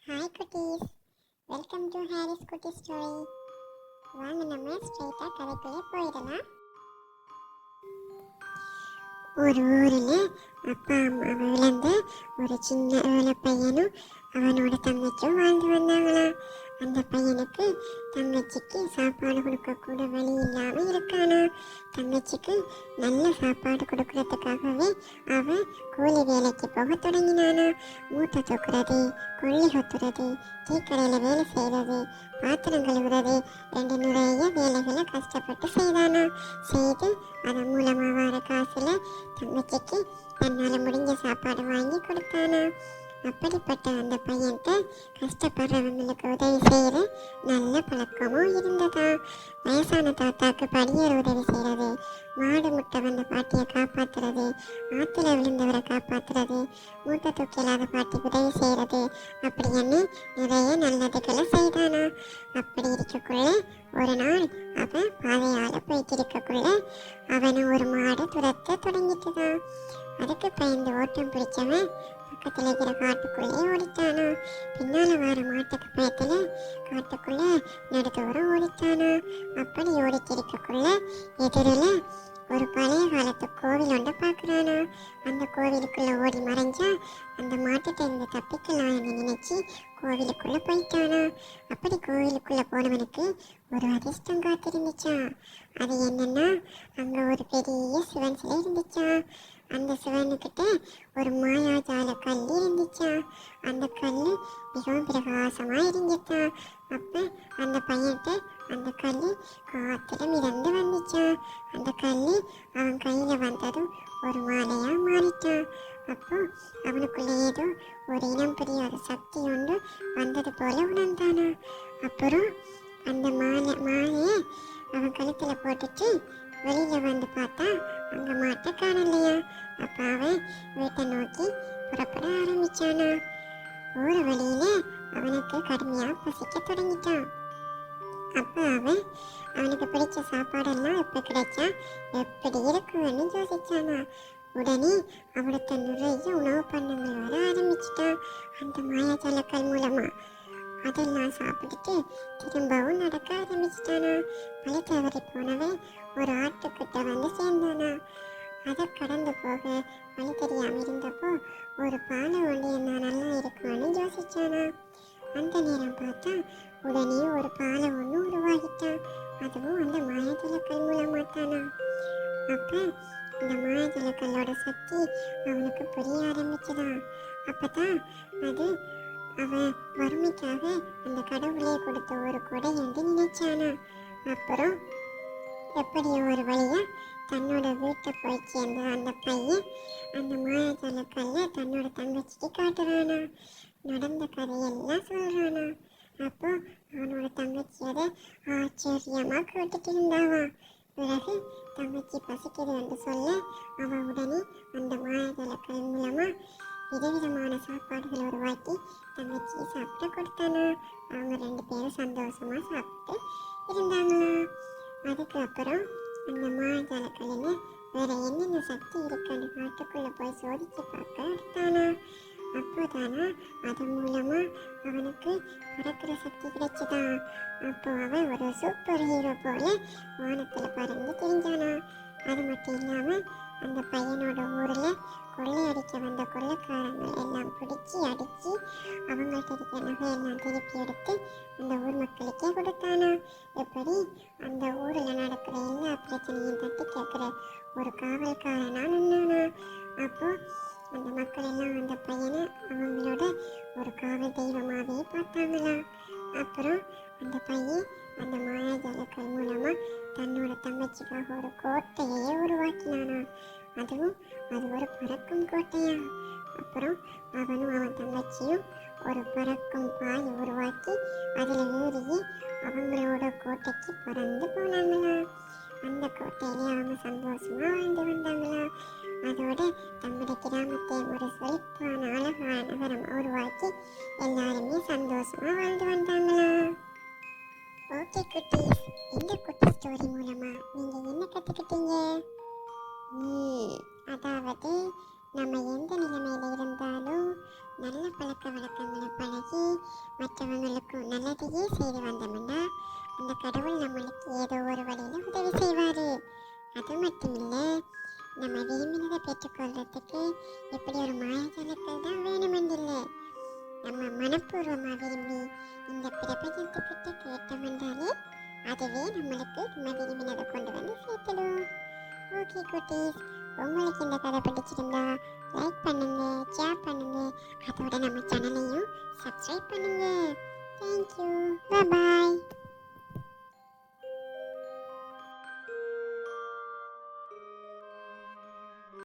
Hi குட்டீஸ், welcome to Harris குட்டி story. வாங்க நம்ம ஸ்ட்ரைட்டாக கதைக்குள்ளே போயிடலாம். ஒரு ஊரில் அப்பா அம்மாவை இழந்த ஒரு சின்ன ஏழை பையனும் அவனோட தங்கச்சியும் வாழ்ந்து வந்தாங்களாம். அந்த பையனுக்கு தங்கச்சிக்கு சாப்பாடு கொடுக்க கூட வழி இல்லாம இருக்கானா. தங்கச்சிக்கு நல்ல சாப்பாடு கொடுக்கறதுக்காகவே அவன் கூலி வேலைக்கு போக தொடங்கினானா. மூட்டை தூக்குறது, கொள்ளி கொத்துறது, டீக்கடையில் வேலை செய்கிறது, பாத்திரம் கழுவுறது, நிறைய வேலைகளை கஷ்டப்பட்டு செய்தானா. செய்து அதன் மூலமாக வர காசுல தங்கச்சிக்கு தன்னால் முடிஞ்ச சாப்பாடு வாங்கி கொடுத்தானா. அப்படிப்பட்ட அந்த பையன்கிட்ட கஷ்டப்படுறவங்களுக்கு உதவி செய்கிற நல்ல பழக்கமும் இருந்ததா. வயசான தாத்தாக்கு படியேற உதவி செய்கிறது, மாடு முட்டை வந்த பாட்டியை காப்பாற்றுறது, ஆற்றுல விழுந்தவரை காப்பாற்றுறது, மூட்டை தூக்கி இல்லாத பாட்டிக்கு உதவி செய்கிறது, அப்படின்னு நிறைய நல்லதுகளை செய்தானா. அப்படி இருக்கக்குள்ள ஒரு நாள் அவன் பாதையால் போயிட்டு இருக்கக்குள்ள அவனை ஒரு மாடு துரத்த தொடங்கிட்டுதான். அதுக்கு பயந்து ஓட்டம் பிடிச்சவன் பக்கத்தில் இருக்கிற காட்டுக்குள்ளே ஓடித்தானா. பின்னால வர மாட்டுக்கு பயத்துல காட்டுக்குள்ள நடுத்தோறும் ஓடித்தானா. அப்படி ஓடித்திருக்கக்குள்ள எதிரில் ஒரு பழைய காலத்து கோவில் ஒன்றை பார்க்குறானா. அந்த கோவிலுக்குள்ள ஓடி மறைஞ்சா அந்த மாட்டுட்ட இருந்து தப்பிக்கலாம்னு நினைச்சு கோவிலுக்குள்ள போயிட்டானா. அப்படி கோவிலுக்குள்ள போனவனுக்கு ஒரு அதிர்ஷ்டம் காத்திருந்துச்சான். அது என்னன்னா, அங்க ஒரு பெரிய சிவன் சிலை இருந்துச்சான். அந்த சிவனுக்கிட்ட ஒரு மாயாஜால கல் இருந்துச்சான். அந்த கல் மிகவும் பிரகாசமா இருந்துச்சான். அப்ப அந்த பையன்கிட்ட அந்த கல் காத்துல மிதந்து வந்துச்சான். அந்த கல் அவன் கையில வந்ததும் ஒரு மாலையா மாறிட்டான். அப்போ அவனுக்குள்ள ஏதோ ஒரு இனம் புரியாத சக்தி ஒன்று வந்தது போல உணர்ந்தானா. அப்புறம் அந்த மாலையை அவன் கழுத்துல போட்டுட்டு வெளியில வந்து பார்த்தா அங்க மாட்டை காணலையா. அப்ப அவன் வீட்டை நோக்கி புறப்பட ஆரம்பிச்சானா. போற வழியில அவனுக்கு கடுமையா பசிக்க தொடங்கிட்டான். அப்ப அவனுக்கு பிடிச்ச சாப்பாடெல்லாம் எப்ப கிடைச்சா எப்படி இருக்குன்னு யோசிச்சானா. உடனே அவனுக்கு நிறைய உணவு பண்டங்கள் வர ஆரம்பிச்சிட்டான் அந்த மாயாஜாலக்கல் மூலமா. அதெல்லாம் சாப்பிட்டுட்டு திரும்பவும் நடக்க ஆரம்பிச்சிட்டானா. வழி தவறி போனவன் ஒரு ஆட்டுக்கிட்ட வந்து சேர்ந்தானா. அதை கடந்து போக வழி தெரியாம இருந்தப்போ ஒரு பானை ஒன்று என்ன நல்லா இருக்கும்னு யோசிச்சானா. அந்த நேரம் பார்த்தா உடனே ஒரு பானை ஒன்று உருவாகிட்டான். அதுவும் அந்த மாயாஜலக்கல் மூலமாட்டானா. அப்ப இந்த மாயாஜலக்கல்லோட சக்தி அவனுக்கு புரிய ஆரம்பிச்சுதான். அப்பதான் அது அவன் வறுமைக்காக அந்த கடவுளே கொடுத்த ஒரு கொடை என்று நினைச்சானா. அப்புறம் எப்படியோ ஒரு வழியா தன்னோட வீட்டை போய் சேர்ந்த அந்த பையன் அந்த மாயாஜால கல்லை தன்னோட தங்கச்சிக்கு காட்டுறானா. நடந்த கதையெல்லாம் சொல்றானா. அப்போ அவனோட தங்கச்சி அதை ஆச்சரியமா கேட்டுட்டு இருந்தாவா. பிறகு தங்கச்சி பசிக்குது என்று சொல்ல அவன் உடனே அந்த மாயாஜால கல் மூலமா விதவிதமான சாப்பாடுகளை உருவாக்கி தங்கச்சியை சாப்பிட கொடுத்தானா. அவங்க 2 பேரும் சந்தோஷமா சாப்பிட்டு இருந்தாங்களா. அதுக்கு அப்புறம் அந்த மாயாஜாலக்கல்லில் வேற என்னென்ன சக்தி இருக்குன்னு காட்டுக்குள்ள போய் சோதிச்சு பார்க்க எடுத்தானா. அப்போதானா அது மூலமா அவனுக்கு பறக்கிற சக்தி கிடைச்சுதான். அப்போ அவன் ஒரு சூப்பர் ஹீரோ போல வானத்துல பறந்து தெரிஞ்சானா. அது மட்டும் இல்லாம அந்த பையனோட ஊர்ல கொள்ளையடிக்க வந்த கொள்ளைக்காரங்களை எல்லாம் பிடிச்சி அடிச்சு அவங்கள்ட்ட இருக்கிற நகையெல்லாம் திருப்பி எடுத்து அந்த ஊர் மக்களுக்கே கொடுத்தானா. எப்படி அந்த ஊர்ல நடக்கிற எல்லா பிரச்சனையும் தட்டி கேட்கிற ஒரு காவல்காரனா நின்னானா. அப்போ அந்த மக்கள் எல்லாம் அந்த பையனை அவங்களோட ஒரு காவல் தெய்வமாவே பார்த்தாங்களா. அப்புறம் அந்த பையன் அந்த மாயாஜாலக்கல் மூலமா தன்னோட தங்கச்சிக்காக ஒரு கோட்டையே உருவாக்கினானா. அதுவும் அது ஒரு பறக்கும் கோட்டையா. அப்புறம் அவனும் அவன் தங்கச்சியும் ஒரு பறக்கும் பாய் உருவாக்கி அதில் ஏறி அவங்களோட கோட்டைக்கு பறந்து போனாங்களா. அந்த கோட்டையிலே அவங்க சந்தோஷமா வாழ்ந்து வந்தாங்களா. அதோட தங்களோட கிராமத்தை ஒரு செழிப்பான அழகான நகரம் உருவாக்கி எல்லாருமே சந்தோஷமா வாழ்ந்து வந்தாங்களா. ஓகே குட்டீஸ், இந்த குட்டி ஸ்டோரி மூலமா நீங்க என்ன கத்துக்கிட்டீங்க? அதாவது நம்ம எந்த நிலைமையில இருந்தாலும் நல்ல பழக்க வழக்கங்களை பழகி மற்றவங்களுக்கும் நல்லதையே செய்து வந்தோம்னா அந்த கடவுள் நம்மளுக்கு ஏதோ ஒரு வழியில் உதவி செய்வார். அது மட்டும் இல்லை, நம்ம விரும்பினதை பெற்றுக்கொள்றதுக்கு இப்படி ஒரு மாயாஜாலத்தில் தான் வேணுமென்றில்லை. நம்ம மனப்பூர்வமாக விரும்பி இந்த பிரபஞ்சத்துக்கிட்ட கேட்டோம்ன்றாலே அதுவே நம்மளுக்கு நம்ம விரும்பினதை கொண்டு வந்து சேர்த்துடும். ஓகே குட்டீஸ், உங்களுக்கு இந்த கதை பிடிச்சிருந்தா லைக் பண்ணுங்க, ஷேர் பண்ணுங்க, அதோட நம்ம சேனலையும் சப்ஸ்கிரைப் பண்ணுங்க. தேங்க்யூ, பாய்.